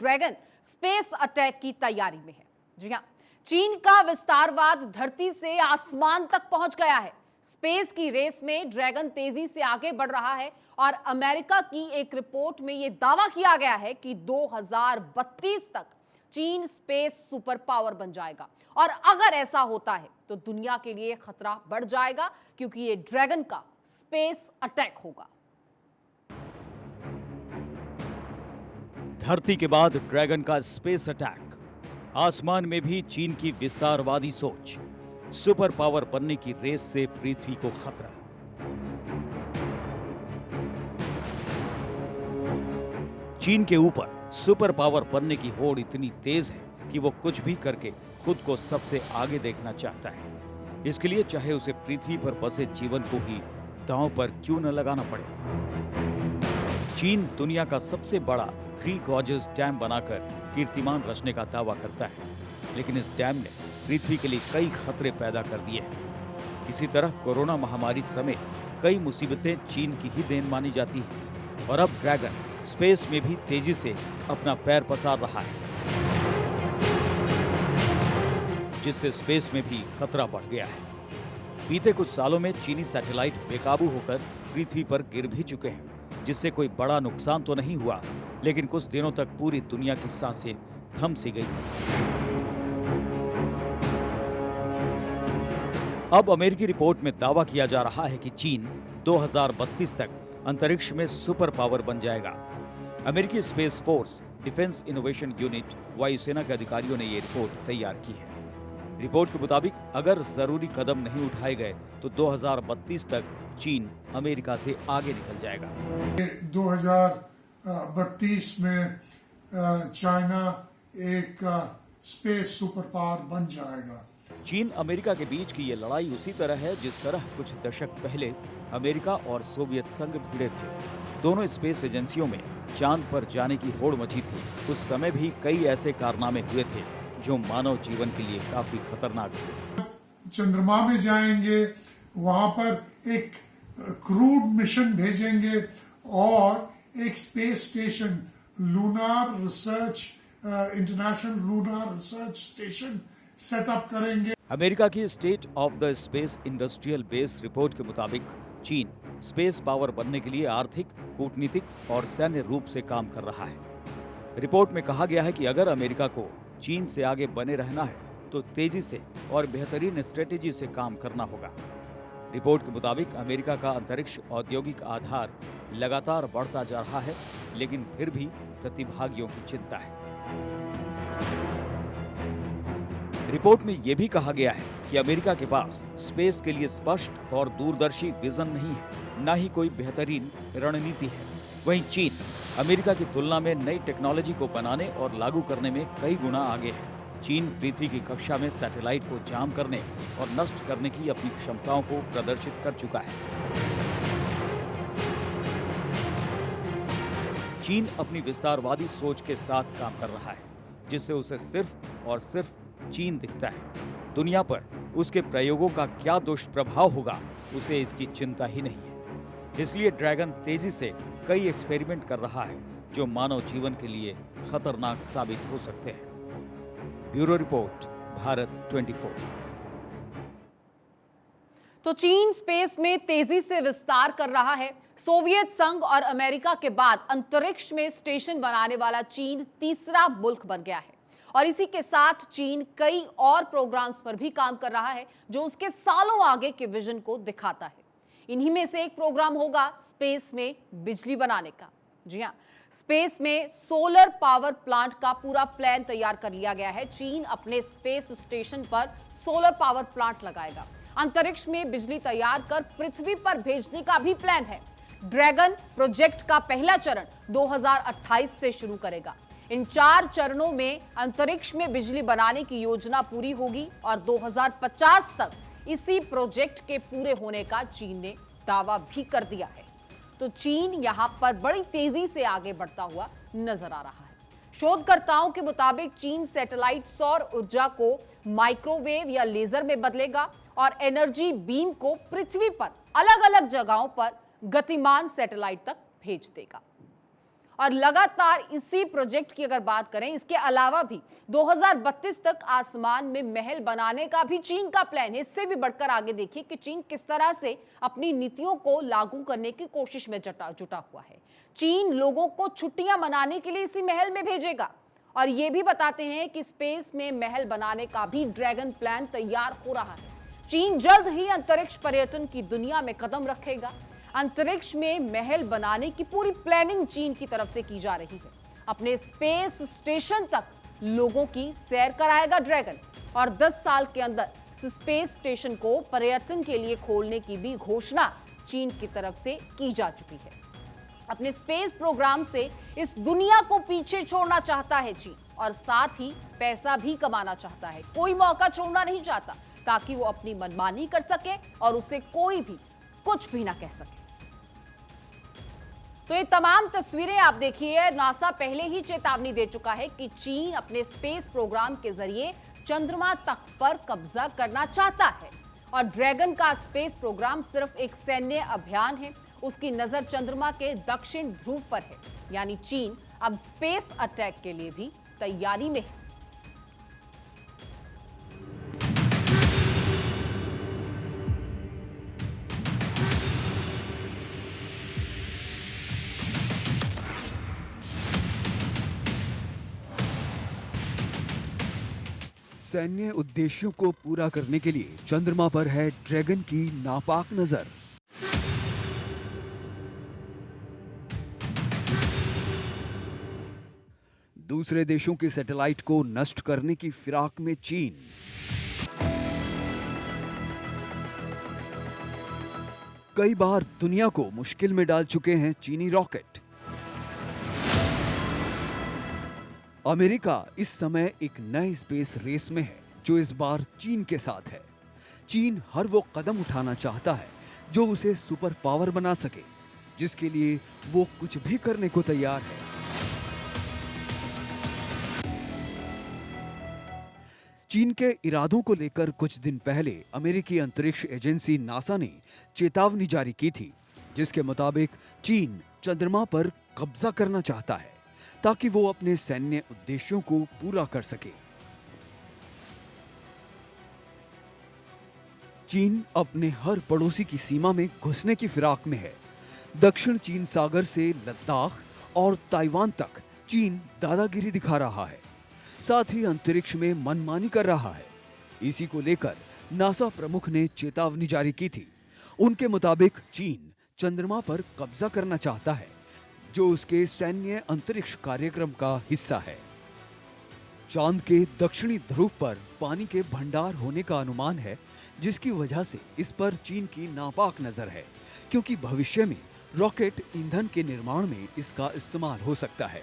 Dragon space attack की तैयारी में है। जी हां, चीन का विस्तारवाद धरती से आसमान तक पहुंच गया है। स्पेस की रेस में ड्रैगन तेजी से आगे बढ़ रहा है और अमेरिका की एक रिपोर्ट में यह दावा किया गया है कि 2032 तक चीन स्पेस सुपर पावर बन जाएगा। और अगर ऐसा होता है तो दुनिया के लिए खतरा बढ़ जाएगा, क्योंकि यह ड्रैगन का स्पेस अटैक होगा। धरती के बाद ड्रैगन का स्पेस अटैक, आसमान में भी चीन की विस्तारवादी सोच, सुपर पावर बनने की रेस से पृथ्वी को खतरा। चीन के ऊपर सुपर पावर बनने की होड़ इतनी तेज है कि वो कुछ भी करके खुद को सबसे आगे देखना चाहता है। इसके लिए चाहे उसे पृथ्वी पर बसे जीवन को ही दांव पर क्यों न लगाना पड़े। चीन दुनिया का सबसे बड़ा 3 गॉर्जेस डैम बनाकर कीर्तिमान रचने का दावा करता है, लेकिन इस डैम ने पृथ्वी के लिए कई खतरे पैदा कर दिए हैं। इसी तरह कोरोना महामारी समेत कई मुसीबतें चीन की ही देन मानी जाती हैं और अब ड्रैगन स्पेस में भी तेजी से अपना पैर पसार रहा है, जिससे स्पेस में भी खतरा बढ़ गया है। बीते कुछ सालों में चीनी सैटेलाइट बेकाबू होकर पृथ्वी पर गिर भी चुके हैं, जिससे कोई बड़ा नुकसान तो नहीं हुआ, लेकिन कुछ दिनों तक पूरी दुनिया की सांसें थम सी गई थी। अब अमेरिकी रिपोर्ट में दावा किया जा रहा है कि चीन 2032 तक अंतरिक्ष में सुपर पावर बन जाएगा। अमेरिकी space force defence innovation unit वायुसेना के अधिकारियों ने ये रिपोर्ट तैयार की है। रिपोर्ट के मुताबिक अगर जरूरी कदम नहीं उठाए गए तो 2032 तक चीन अमेरिका से आगे निकल जाएगा। 2032 में चाइना एक स्पेस सुपर पावर बन जाएगा। चीन अमेरिका के बीच की ये लड़ाई उसी तरह है जिस तरह कुछ दशक पहले अमेरिका और सोवियत संघ भिड़े थे। दोनों स्पेस एजेंसियों में चांद पर जाने की होड़ मची थी। उस समय भी कई ऐसे कारनामे हुए थे जो मानव जीवन के लिए काफी खतरनाक थे। चंद्रमा में जाएंगे, वहां पर एक क्रूड मिशन भेजेंगे और एक space station, lunar research international lunar research station setup करेंगे। अमेरिका की state of the space industrial base report के मुताबिक चीन स्पेस पावर बनने के लिए आर्थिक, कूटनीतिक और सैन्य रूप से काम कर रहा है। रिपोर्ट में कहा गया है कि अगर अमेरिका को चीन से आगे बने रहना है तो तेजी से और बेहतरीन स्ट्रेटेजी से काम करना होगा। रिपोर्ट के मुताबिक अमेरिका का अंतरिक्ष औद्योगिक आधार लगातार बढ़ता जा रहा है, लेकिन फिर भी प्रतिभागियों की चिंता है। रिपोर्ट में यह भी कहा गया है कि अमेरिका के पास स्पेस के लिए स्पष्ट और दूरदर्शी विजन नहीं है, न ही कोई बेहतरीन रणनीति है। वहीं चीन अमेरिका की तुलना में नई टेक्नोलॉजी को बनाने और लागू करने में कई गुना आगे है। चीन पृथ्वी की कक्षा में सैटेलाइट को जाम करने और नष्ट करने की अपनी क्षमताओं को प्रदर्शित कर चुका है। चीन अपनी विस्तारवादी सोच के साथ काम कर रहा है, जिससे उसे सिर्फ और सिर्फ चीन दिखता है। दुनिया पर उसके प्रयोगों का क्या दुष्प्रभाव होगा, उसे इसकी चिंता ही नहीं है। इसलिए ड्रैगन तेजी से कई एक्सपेरिमेंट कर रहा है जो मानव जीवन के लिए खतरनाक साबित हो सकते हैं। Bureau report, Bharat 24। तो चीन स्पेस में तेजी से विस्तार कर रहा है। सोवियत संघ और अमेरिका के बाद अंतरिक्ष में स्टेशन बनाने वाला चीन तीसरा मुल्क बन गया है और इसी के साथ चीन कई और प्रोग्राम्स पर भी काम कर रहा है जो उसके सालों आगे के विजन को दिखाता है। इन्हीं में से एक प्रोग्राम होगा स्पेस में बिजली बनाने का। जी हां, स्पेस में सोलर पावर प्लांट का पूरा प्लान तैयार कर लिया गया है। चीन अपने स्पेस स्टेशन पर सोलर पावर प्लांट लगाएगा। अंतरिक्ष में बिजली तैयार कर पृथ्वी पर भेजने का भी प्लान है। ड्रैगन प्रोजेक्ट का पहला चरण 2028 से शुरू करेगा। इन 4 चरणों में अंतरिक्ष में बिजली बनाने की योजना पूरी होगी और 2050 तक इसी प्रोजेक्ट के पूरे होने का चीन ने दावा भी कर दिया है। तो चीन यहां पर बड़ी तेजी से आगे बढ़ता हुआ नजर आ रहा है। शोधकर्ताओं के मुताबिक चीन सैटेलाइट सौर ऊर्जा को माइक्रोवेव या लेजर में बदलेगा और एनर्जी बीम को पृथ्वी पर अलग अलग जगहों पर गतिमान सैटेलाइट तक भेज देगा। और लगातार इसी प्रोजेक्ट की अगर बात करें, इसके अलावा भी 2032 तक आसमान में महल बनाने का भी चीन का प्लान है। इससे भी बढ़कर आगे देखिए कि चीन किस तरह से अपनी नीतियों को लागू करने की कोशिश में जुटा हुआ है। चीन लोगों को छुट्टियां मनाने के लिए इसी महल में भेजेगा और ये भी बताते हैं कि स्पेस में महल बनाने का भी ड्रैगन प्लान तैयार हो रहा है। चीन जल्द ही अंतरिक्ष पर्यटन की दुनिया में कदम रखेगा। अंतरिक्ष में महल बनाने की पूरी प्लानिंग चीन की तरफ से की जा रही है। अपने स्पेस स्टेशन तक लोगों की सैर कराएगा ड्रैगन और 10 साल के अंदर स्पेस स्टेशन को पर्यटन के लिए खोलने की भी घोषणा चीन की तरफ से की जा चुकी है। अपने स्पेस प्रोग्राम से इस दुनिया को पीछे छोड़ना चाहता है चीन और साथ ही पैसा भी कमाना चाहता है। कोई मौका छोड़ना नहीं चाहता ताकि वो अपनी मनमानी कर सके और उसे कोई भी कुछ भी ना कह सके। तो ये तमाम तस्वीरें आप देखिए, नासा पहले ही चेतावनी दे चुका है कि चीन अपने स्पेस प्रोग्राम के जरिए चंद्रमा तक पर कब्जा करना चाहता है और ड्रैगन का स्पेस प्रोग्राम सिर्फ एक सैन्य अभियान है। उसकी नजर चंद्रमा के दक्षिण ध्रुव पर है, यानी चीन अब स्पेस अटैक के लिए भी तैयारी में है। सैन्य उद्देश्यों को पूरा करने के लिए चंद्रमा पर है ड्रैगन की नापाक नजर। दूसरे देशों के सैटेलाइट को नष्ट करने की फिराक में चीन। कई बार दुनिया को मुश्किल में डाल चुके हैं चीनी रॉकेट। अमेरिका इस समय एक नए स्पेस रेस में है जो इस बार चीन के साथ है। चीन हर वो कदम उठाना चाहता है जो उसे सुपर पावर बना सके, जिसके लिए वो कुछ भी करने को तैयार है। चीन के इरादों को लेकर कुछ दिन पहले अमेरिकी अंतरिक्ष एजेंसी नासा ने चेतावनी जारी की थी, जिसके मुताबिक चीन चंद्रमा पर कब्जा करना चाहता है ताकि वो अपने सैन्य उद्देश्यों को पूरा कर सके। चीन अपने हर पड़ोसी की सीमा में घुसने की फिराक में है। दक्षिण चीन सागर से लद्दाख और ताइवान तक चीन दादागिरी दिखा रहा है, साथ ही अंतरिक्ष में मनमानी कर रहा है। इसी को लेकर नासा प्रमुख ने चेतावनी जारी की थी। उनके मुताबिक चीन चंद्रमा पर कब्जा करना चाहता है, जो उसके सैन्य अंतरिक्ष कार्यक्रम का हिस्सा है। चांद के दक्षिणी ध्रुव पर पानी के भंडार होने का अनुमान है, जिसकी वजह से इस पर चीन की नापाक नजर है, क्योंकि भविष्य में रॉकेट ईंधन के निर्माण में इसका इस्तेमाल हो सकता है।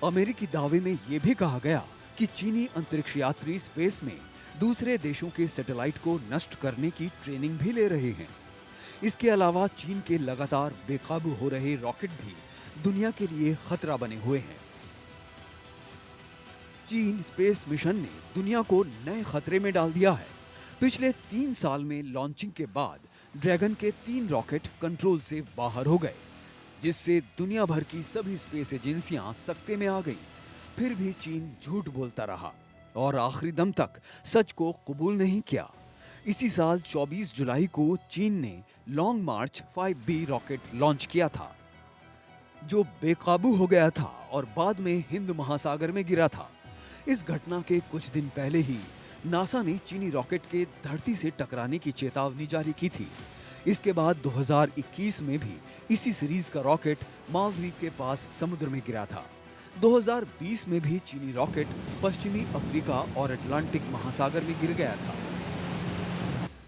अमेरिकी दावे में यह भी कहा गया कि चीनी अंतरिक्ष यात्री स्पेस में दूसरे देशों के सैटेलाइट को नष्ट करने की ट्रेनिंग भी ले रहे हैं। इसके अलावा चीन के लगातार बेकाबू हो रहे रॉकेट भी दुनिया के लिए खतरा बने हुए हैं। चीन स्पेस मिशन ने दुनिया को नए खतरे में डाल दिया है। पिछले 3 साल में लॉन्चिंग के बाद ड्रैगन के 3 रॉकेट कंट्रोल से बाहर हो गए, जिससे दुनिया भर की सभी स्पेस एजेंसियां सकते में आ गई। फिर भी चीन झूठ बोलता रहा और आखिरी दम तक सच को कबूल नहीं किया। इसी साल 24 जुलाई को चीन ने लॉन्ग मार्च 5B रॉकेट लॉन्च किया था, जो बेकाबू हो गया था और बाद में हिंद महासागर में गिरा था। इस घटना के कुछ दिन पहले ही नासा ने चीनी रॉकेट के धरती से टकराने की चेतावनी जारी की थी। इसके बाद 2021 में भी इसी सीरीज का रॉकेट मालदीव के पास समुद्र में गिरा था। 2020 में भी चीनी रॉकेट पश्चिमी अफ्रीका और अटलांटिक महासागर में गिर गया था।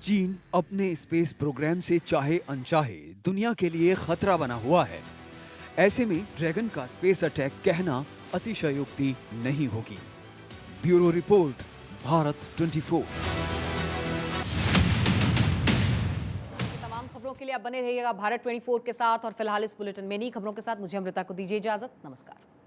चीन अपने स्पेस प्रोग्राम से चाहे अनचाहे दुनिया के लिए खतरा बना हुआ है। ऐसे में ड्रैगन का स्पेस अटैक कहना अतिशयोक्ति नहीं होगी। Bureau report, Bharat 24। तमाम खबरों के लिए आप बने रहिएगा भारत 24 के साथ और फिलहाल इस बुलेटिन में नई खबरों के साथ मुझे अमृता को दीजिए इजाजत। नमस्कार।